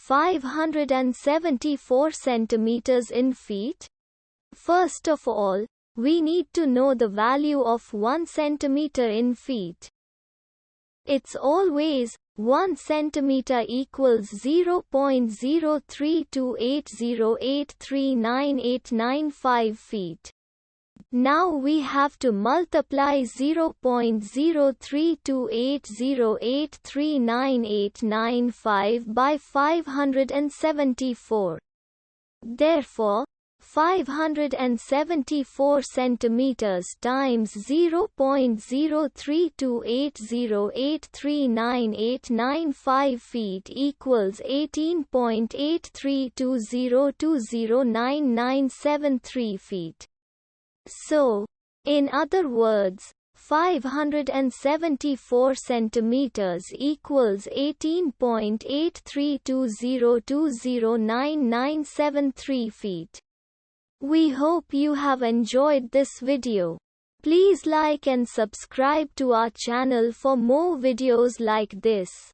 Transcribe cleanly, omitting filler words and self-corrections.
574 centimeters in feet? First of all, we need to know the value of 1 centimeter in feet. It's always 1 centimeter equals 0.03280839895 feet. Now we have to multiply 0.03280839895 by 574. Therefore, 574 centimeters times 0.03280839895 feet equals 18.8320209973 feet. So, in other words, 574 centimeters equals 18.8320209973 feet. We hope you have enjoyed this video. Please like and subscribe to our channel for more videos like this.